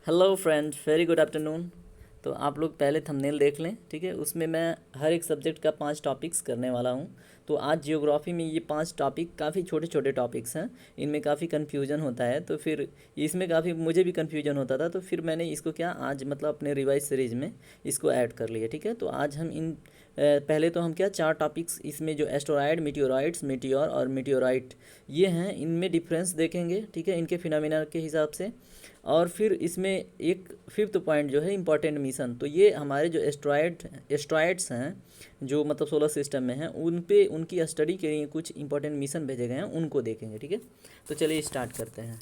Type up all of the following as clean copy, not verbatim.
Hello friend, very good afternoon. तो आप लोग पहले थंबनेल देख लें, ठीक है। उसमें मैं हर एक सब्जेक्ट का 5 टॉपिक्स करने वाला हूँ। तो आज जियोग्राफी में ये 5 टॉपिक काफ़ी छोटे छोटे टॉपिक्स हैं। इनमें काफ़ी कन्फ्यूजन होता है, तो फिर इसमें काफ़ी मुझे भी कन्फ्यूजन होता था। तो फिर मैंने इसको क्या आज मतलब अपने रिवाइज सीरीज़ में इसको ऐड कर लिया, ठीक है। तो आज हम पहले तो हम क्या 4 टॉपिक्स इसमें जो एस्टेरॉयड, मीटियोराइड्स, मीटियोर और मीटियोराइट ये हैं, इनमें डिफरेंस देखेंगे, ठीक है, इनके फिनोमेना के हिसाब से। और फिर इसमें एक फिफ्थ पॉइंट जो है इम्पॉर्टेंट मिशन। तो ये हमारे जो एस्ट्रॉयड्स हैं जो मतलब सोलर सिस्टम में हैं, उन पे उनकी स्टडी के लिए कुछ इंपॉर्टेंट मिशन भेजे गए हैं, उनको देखेंगे, ठीक है। तो चलिए स्टार्ट करते हैं।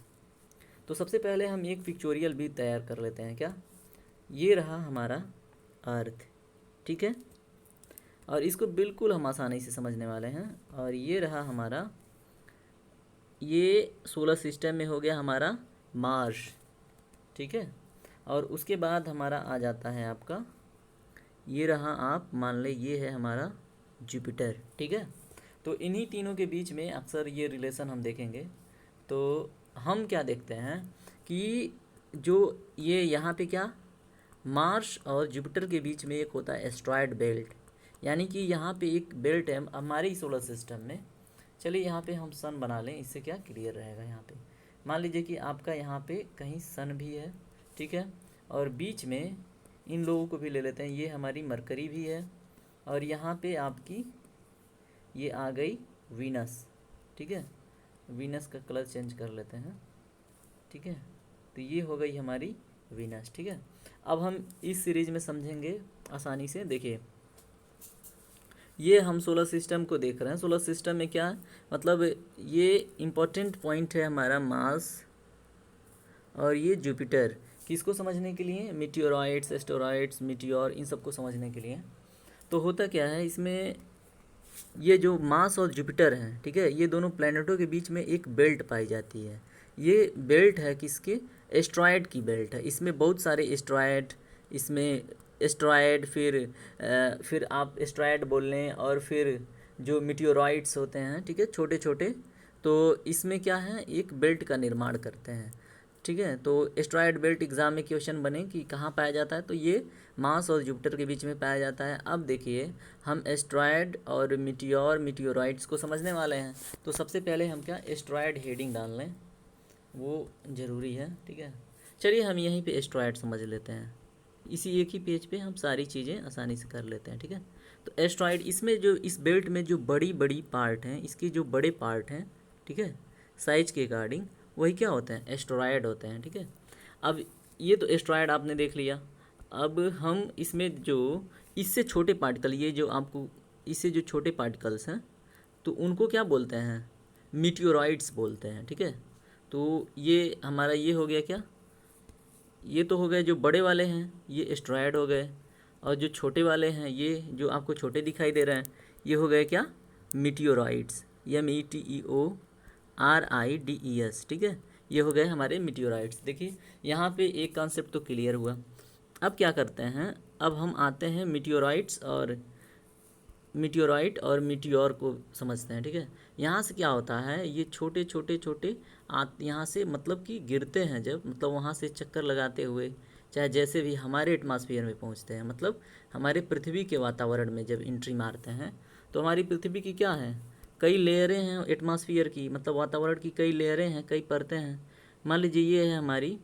तो सबसे पहले हम एक पिक्चोरियल भी तैयार कर लेते हैं। क्या ये रहा हमारा अर्थ, ठीक है। और इसको बिल्कुल हम आसानी से समझने वाले हैं। और ये रहा हमारा, ये सोलर सिस्टम में हो गया हमारा मार्स, ठीक है। और उसके बाद हमारा आ जाता है आपका, ये रहा, आप मान लें ये है हमारा जुपिटर, ठीक है। तो इन्हीं तीनों के बीच में अक्सर ये रिलेशन हम देखेंगे। तो हम क्या देखते हैं कि जो ये यहाँ पे क्या, मार्स और जुपिटर के बीच में एक होता है एस्ट्रॉयड बेल्ट। यानी कि यहाँ पे एक बेल्ट है हमारे ही सोलर सिस्टम में। चलिए यहाँ पे हम सन बना लें, इससे क्या क्लियर रहेगा। यहाँ पे मान लीजिए कि आपका यहाँ पे कहीं सन भी है, ठीक है। और बीच में इन लोगों को भी ले लेते हैं, ये हमारी मरकरी भी है। और यहाँ पे आपकी ये आ गई वीनस, ठीक है। वीनस का कलर चेंज कर लेते हैं, ठीक है। तो ये हो गई हमारी वीनस, ठीक है। अब हम इस सीरीज में समझेंगे आसानी से। देखिए ये हम सोलर सिस्टम को देख रहे हैं। सोलर सिस्टम में क्या मतलब, ये इम्पोर्टेंट पॉइंट है हमारा मार्स और ये जुपिटर। किसको समझने के लिए? मीटियोराइड्स, एस्टेरॉयड्स, मीटियोर, इन सबको समझने के लिए। तो होता क्या है इसमें, ये जो मार्स और जुपिटर हैं, ठीक है, ये दोनों प्लैनेटों के बीच में एक बेल्ट पाई जाती है। ये बेल्ट है किसके? एस्ट्रॉयड की बेल्ट है। इसमें बहुत सारे एस्ट्रॉयड, इसमें एस्ट्रॉयड, फिर आप एस्ट्रॉयड बोल लें, और फिर जो मीटियोराइड्स होते हैं, ठीक है, छोटे छोटे। तो इसमें क्या है, एक बेल्ट का निर्माण करते हैं, ठीक है। तो एस्ट्रॉयड बेल्ट एग्जाम में क्वेश्चन बने कि कहाँ पाया जाता है, तो ये मार्स और जुपिटर के बीच में पाया जाता है। अब देखिए हम एस्ट्रॉयड और मीटियोर, मीटियोराइड्स को समझने वाले हैं। तो सबसे पहले हम क्या एस्ट्रॉयड हेडिंग डाल लें, वो ज़रूरी है, ठीक है। चलिए हम यहीं पे एस्ट्रॉयड समझ लेते हैं। इसी एक ही पेज पे हम सारी चीज़ें आसानी से कर लेते हैं, ठीक है। तो एस्ट्रॉयड, इसमें जो इस बेल्ट में जो बड़ी बड़ी पार्ट हैं, इसके जो बड़े पार्ट हैं, ठीक है, साइज के अकॉर्डिंग, वही क्या होते हैं, एस्ट्रॉयड होते हैं, ठीक है। अब ये तो एस्ट्रॉयड आपने देख लिया। अब हम इसमें जो इससे छोटे पार्टिकल, ये जो आपको इससे जो छोटे पार्टिकल्स हैं, तो उनको क्या बोलते हैं? मीटियोराइड्स बोलते हैं, ठीक है। तो ये हमारा ये हो गया क्या, ये तो हो गए जो बड़े वाले हैं, ये एस्ट्रॉयड हो गए। और जो छोटे वाले हैं, ये जो आपको छोटे दिखाई दे रहे हैं, ये हो गए क्या, मीटियोराइड्स। METEORIDES, ठीक है। ये हो गए हमारे मीटियोराइड्स। देखिए यहाँ पे एक कॉन्सेप्ट तो क्लियर हुआ। अब क्या करते हैं, अब हम आते हैं मीटियोराइट और मीटियोर को समझते हैं, ठीक है। यहाँ से क्या होता है, ये छोटे छोटे छोटे यहाँ से मतलब कि गिरते हैं जब, मतलब वहाँ से चक्कर लगाते हुए, चाहे जैसे भी हमारे एटमॉस्फेयर में पहुँचते हैं, मतलब हमारे पृथ्वी के वातावरण में जब एंट्री मारते हैं, तो हमारी पृथ्वी की क्या है, कई लेयरें हैं एटमॉस्फेयर की, मतलब वातावरण की कई लेयरें हैं, कई परतें हैं। मान लीजिए ये है हमारी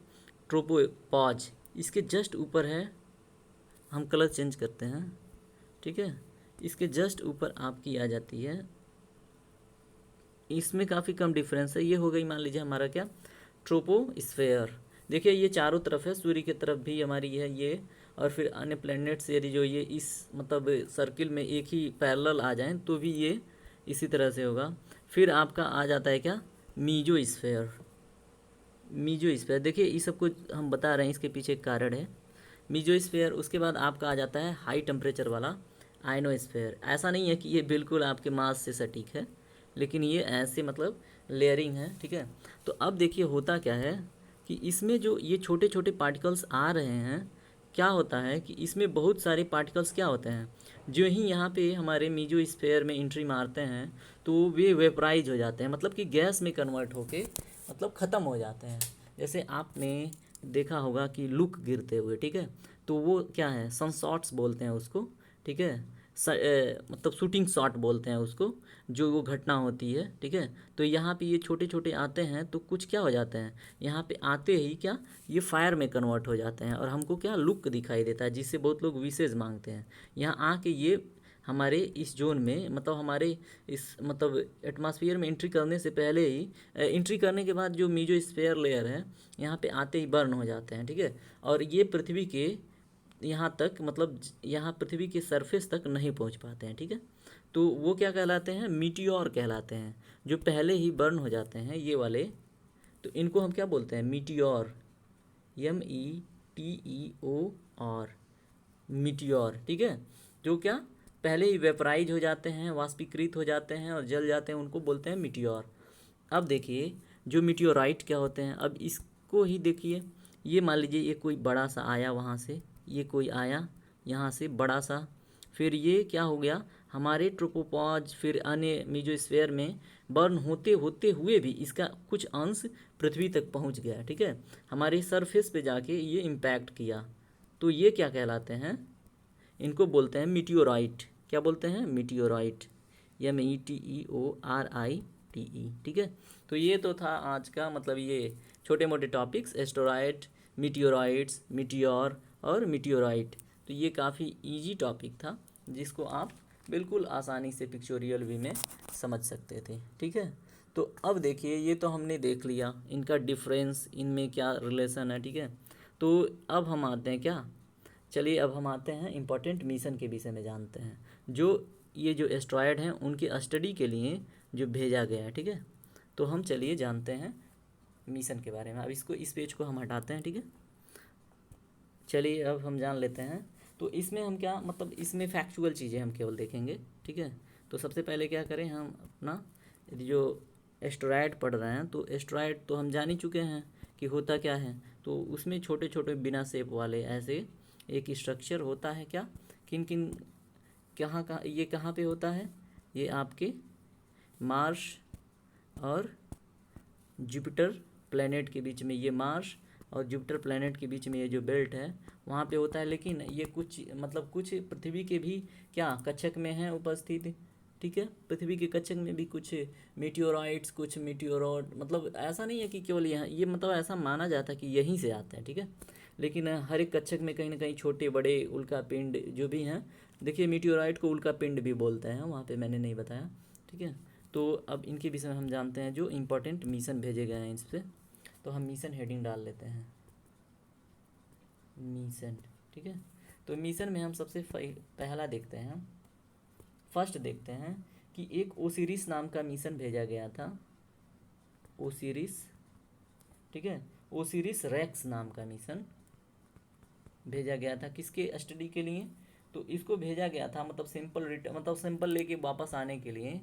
ट्रोपोपॉज, इसके जस्ट ऊपर है, हम कलर चेंज करते हैं, ठीक है। इसके जस्ट ऊपर आपकी आ जाती है, इसमें काफ़ी कम डिफरेंस है। ये हो गई मान लीजिए हमारा क्या, ट्रोपोस्फेयर। देखिए ये चारों तरफ है, सूर्य की तरफ भी हमारी है ये, और फिर अन्य प्लैनेट्स यदि जो ये इस मतलब सर्किल में एक ही पैरेलल आ जाएं, तो भी ये इसी तरह से होगा। फिर आपका आ जाता है क्या, मीजोस्फेयर। मीजोस्फेयर देखिए इस सब कुछ हम बता रहे हैं, इसके पीछे एक कारण है, मीजोस्फेयर। उसके बाद आपका आ जाता है हाई टेम्परेचर वाला आयनोस्फेयर। ऐसा नहीं है कि ये बिल्कुल आपके मास से सटीक है, लेकिन ये ऐसे मतलब लेयरिंग है, ठीक है। तो अब देखिए होता क्या है कि इसमें जो ये छोटे छोटे पार्टिकल्स आ रहे हैं, क्या होता है कि इसमें बहुत सारे पार्टिकल्स क्या होते हैं, जो ही यहाँ पे हमारे मीजोस्फेयर में एंट्री मारते हैं, तो वे वेपराइज हो जाते हैं, मतलब कि गैस में कन्वर्ट होके मतलब ख़त्म हो जाते हैं। जैसे आपने देखा होगा कि लुक गिरते हुए, ठीक है। तो वो क्या है, सनशॉट्स बोलते हैं उसको, ठीक है। मतलब शूटिंग शॉट बोलते हैं उसको, जो वो घटना होती है, ठीक है। तो यहाँ पे ये छोटे छोटे आते हैं तो कुछ क्या हो जाते हैं, यहाँ पे आते ही क्या, ये फायर में कन्वर्ट हो जाते हैं और हमको क्या लुक दिखाई देता है, जिससे बहुत लोग विशेष मांगते हैं। यहाँ आके ये हमारे इस जोन में, मतलब हमारे इस मतलब एटमॉस्फेयर में एंट्री करने से पहले ही, एंट्री करने के बाद जो मीजोस्फेयर लेयर है यहाँ पे आते ही बर्न हो जाते हैं, ठीक है। और ये पृथ्वी के यहाँ तक, मतलब यहाँ पृथ्वी के सरफेस तक नहीं पहुँच पाते हैं, ठीक है। तो वो क्या कहलाते हैं, मीटियोर कहलाते हैं, जो पहले ही बर्न हो जाते हैं ये वाले। तो इनको हम क्या बोलते हैं, मीटियोर, METEOR, मीटियोर, ठीक है। जो क्या पहले ही वेपराइज हो जाते हैं, वाष्पीकृत हो जाते हैं और जल जाते हैं, उनको बोलते हैं मीटियोर। अब देखिए जो मीटियोराइट क्या होते हैं, अब इसको ही देखिए। ये मान लीजिए ये कोई बड़ा सा आया वहाँ से, ये कोई आया यहाँ से बड़ा सा, फिर ये क्या हो गया, हमारे ट्रोपोपॉज फिर अन्य मीजोस्फेयर में बर्न होते होते हुए भी इसका कुछ अंश पृथ्वी तक पहुँच गया, ठीक है। हमारे सरफेस पे जाके ये इम्पैक्ट किया। तो ये क्या कहलाते हैं, इनको बोलते हैं मीटियोराइट। क्या बोलते हैं, मीटियोराइट, METEORITE, ठीक है। तो ये तो था आज का, मतलब ये छोटे मोटे टॉपिक्स, एस्टेरॉयड, मीटियोराइट्स, मीटियोर और मीटियोराइट। तो ये काफ़ी इजी टॉपिक था, जिसको आप बिल्कुल आसानी से पिक्चोरियल वे में समझ सकते थे, ठीक है। तो अब देखिए ये तो हमने देख लिया इनका डिफरेंस, इनमें क्या रिलेशन है, ठीक है। तो अब हम आते हैं क्या, चलिए अब हम आते हैं इम्पोर्टेंट मिशन के विषय में जानते हैं, जो ये जो एस्ट्रॉयड हैं उनके स्टडी के लिए जो भेजा गया है, ठीक है। तो हम चलिए जानते हैं मिशन के बारे में। अब इसको, इस पेज को हम हटाते हैं, ठीक है। चलिए अब हम जान लेते हैं। तो इसमें हम क्या, मतलब इसमें फैक्चुअल चीज़ें हम केवल देखेंगे, ठीक है। तो सबसे पहले क्या करें, हम अपना जो एस्ट्रॉयड पढ़ रहे हैं, तो एस्ट्रॉयड तो हम जान ही चुके हैं कि होता क्या है। तो उसमें छोटे छोटे बिना शेप वाले ऐसे एक स्ट्रक्चर होता है, क्या, किन किन, कहाँ ये कहाँ पे होता है, ये आपके मार्स और जुपिटर प्लैनेट के बीच में, ये मार्स और जुपिटर प्लैनेट के बीच में ये जो बेल्ट है वहाँ पे होता है। लेकिन ये कुछ, मतलब कुछ पृथ्वी के भी क्या कक्षक में है उपस्थित, ठीक है। पृथ्वी के कक्षक में भी कुछ मीटियोराइट्स, कुछ मीटियोरॉड, मतलब ऐसा नहीं है कि केवल यहाँ, ये मतलब ऐसा माना जाता है कि यहीं से आते हैं, ठीक है। लेकिन हर एक कक्षक में कहीं ना कहीं छोटे बड़े उल्का पिंड जो भी हैं, देखिए मीटियोराइट को उल्का पिंड भी बोलते हैं, वहाँ पे मैंने नहीं बताया, ठीक है। तो अब इनके विषय में हम जानते हैं, जो इम्पोर्टेंट मिशन भेजे गए हैं इससे। तो हम मिशन हेडिंग डाल लेते हैं, मिशन, ठीक है। तो मिशन में हम सबसे पहला देखते हैं, फर्स्ट देखते हैं कि एक ओसिरिस नाम का मिशन भेजा गया था, ओसिरिस, ठीक है। ओसिरिस रेक्स नाम का मिशन भेजा गया था, किसके स्टडी के लिए, तो इसको भेजा गया था मतलब सिंपल रिटर्न, मतलब सिंपल लेके वापस आने के लिए।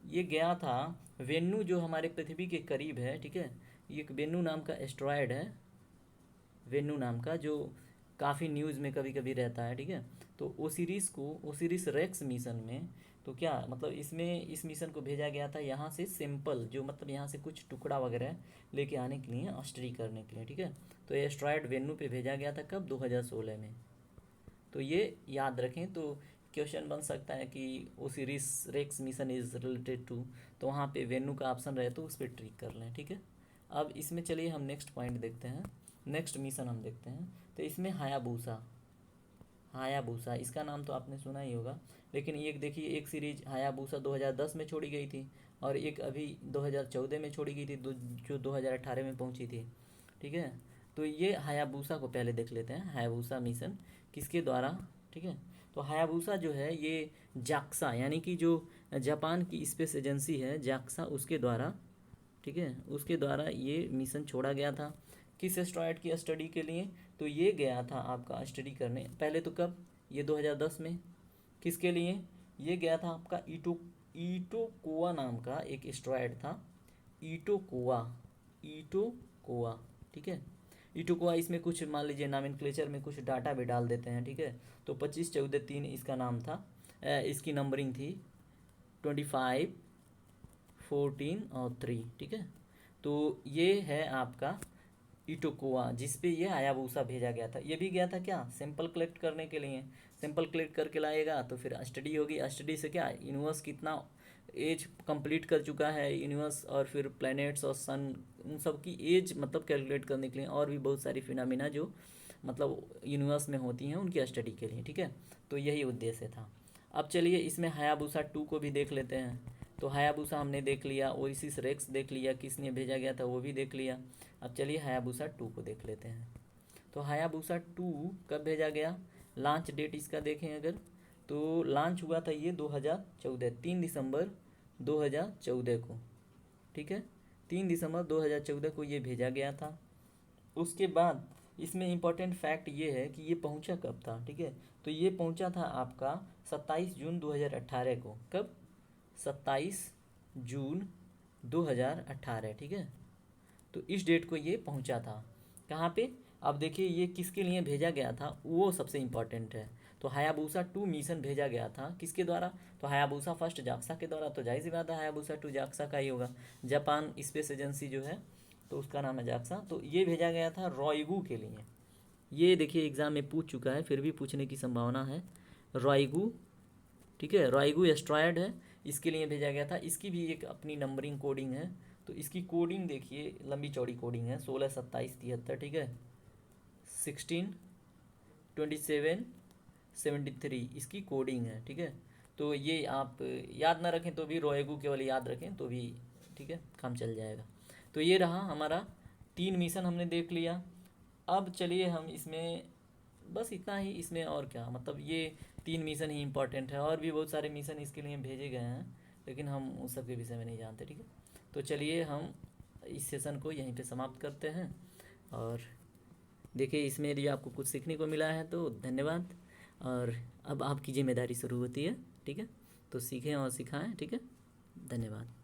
ये गया था वेन्यू, जो हमारे पृथ्वी के करीब है, ठीक है। ये एक वेन्यू नाम का एस्ट्रॉयड है, वेन्यू नाम का, जो काफ़ी न्यूज़ में कभी कभी रहता है, ठीक है। तो ओसिरिस को, ओसिरिस रेक्स मिशन में, तो क्या मतलब इसमें इस मिशन को भेजा गया था यहाँ से सिंपल, जो मतलब यहाँ से कुछ टुकड़ा वगैरह लेके आने के लिए, स्टडी करने के लिए, ठीक है। तो ये एस्ट्रॉयड वेन्यू पे भेजा गया था, कब, 2016 में। तो ये याद रखें। तो क्वेश्चन बन सकता है कि Osiris Rex mission is related to, तो वहाँ पे वेन्यू का ऑप्शन रहे तो उस पर ट्रिक कर लें, ठीक है। अब इसमें चलिए हम नेक्स्ट पॉइंट देखते हैं, नेक्स्ट मिशन हम देखते हैं। तो इसमें हायाबूसा, हायाबूसा इसका नाम तो आपने सुना ही होगा। लेकिन एक देखिए, एक सीरीज हायाबूसा 2010 में छोड़ी गई थी, और एक अभी 2014 में छोड़ी गई थी, जो 2018 में पहुंची थी, ठीक है। तो ये हायाबूसा को पहले देख लेते हैं, हायाबूसा मिशन किसके द्वारा, ठीक है। तो हायाबूसा जो है ये जाक्सा, यानी कि जो जापान की स्पेस एजेंसी है जाक्सा, उसके द्वारा, ठीक है, उसके द्वारा ये मिशन छोड़ा गया था। किस एस्ट्रॉयड की स्टडी के लिए, तो ये गया था आपका स्टडी करने, पहले तो कब, ये 2010 में। किसके लिए, ये गया था आपका ईटोकोआ नाम का एक एस्ट्रॉयड था, ईटोकोआ, ईटोकोआ, ठीक है। ईटोकोआ, इसमें कुछ मान लीजिए नॉमेनक्लेचर में कुछ डाटा भी डाल देते हैं, ठीक है। तो 2514-3 इसका नाम था, इसकी नंबरिंग थी 25, 14 और 3, ठीक है। तो ये है आपका इटोकोआ, जिस पे ये हायाबुसा भेजा गया था। ये भी गया था क्या, सैंपल कलेक्ट करने के लिए। सैंपल कलेक्ट करके लाएगा तो फिर स्टडी होगी, स्टडी से क्या यूनिवर्स कितना एज कंप्लीट कर चुका है यूनिवर्स, और फिर प्लैनेट्स और सन, उन सब की एज मतलब कैलकुलेट करने के लिए, और भी बहुत सारी फिनोमिना जो मतलब यूनिवर्स में होती हैं उनकी स्टडी के लिए, ठीक है। तो यही उद्देश्य था। अब चलिए इसमें हायाबुसा 2 को भी देख लेते हैं। तो हायाबुसा हमने देख लिया, ओएसिस रेक्स देख लिया, किसने भेजा गया था वो भी देख लिया। अब चलिए हायाबुसा 2 को देख लेते हैं। तो हायाबुसा 2 कब भेजा गया, लॉन्च डेट इसका देखें अगर, तो लॉन्च हुआ था ये 2014, 3 दिसंबर 2014 को, ठीक है। 3 दिसंबर 2014 को ये भेजा गया था। उसके बाद इसमें इम्पॉर्टेंट फैक्ट ये है कि ये पहुंचा कब था, ठीक है। तो ये पहुंचा था आपका 27 जून 2018 को। कब, 27 जून 2018, ठीक है। तो इस डेट को ये पहुंचा था। कहाँ पे, अब देखिए ये किसके लिए भेजा गया था वो सबसे इम्पॉर्टेंट है। तो हायाबुसा 2 मिशन भेजा गया था किसके द्वारा, तो हायाबुसा फर्स्ट जाक्सा के द्वारा। तो जाहिर सी बात है हायाबुसा 2 जाक्सा का ही होगा, जापान स्पेस एजेंसी जो है तो उसका नाम है जाक्सा। तो ये भेजा गया था रॉयगू के लिए। ये देखिए एग्ज़ाम में पूछ चुका है, फिर भी पूछने की संभावना है। रॉयगू, ठीक है, रॉयगू एस्ट्रॉयड है, इसके लिए भेजा गया था। इसकी भी एक अपनी नंबरिंग कोडिंग है। तो इसकी कोडिंग देखिए, लंबी चौड़ी कोडिंग है, 16 27 73, ठीक है, 16 27 73 इसकी कोडिंग है, ठीक है। तो ये आप याद ना रखें तो भी, रोएगू केवल याद रखें तो भी, ठीक है, काम चल जाएगा। तो ये रहा हमारा 3 मिशन हमने देख लिया। अब चलिए हम इसमें बस इतना ही, इसमें और क्या, मतलब ये 3 मिशन ही इम्पॉर्टेंट है, और भी बहुत सारे मिशन इसके लिए भेजे गए हैं लेकिन हम उस सब के विषय में नहीं जानते, ठीक है। तो चलिए हम इस सेशन को यहीं पे समाप्त करते हैं। और देखिए इसमें यदि आपको कुछ सीखने को मिला है तो धन्यवाद, और अब आपकी जिम्मेदारी शुरू होती है, ठीक है। तो सीखें और सिखाएं, ठीक है। धन्यवाद।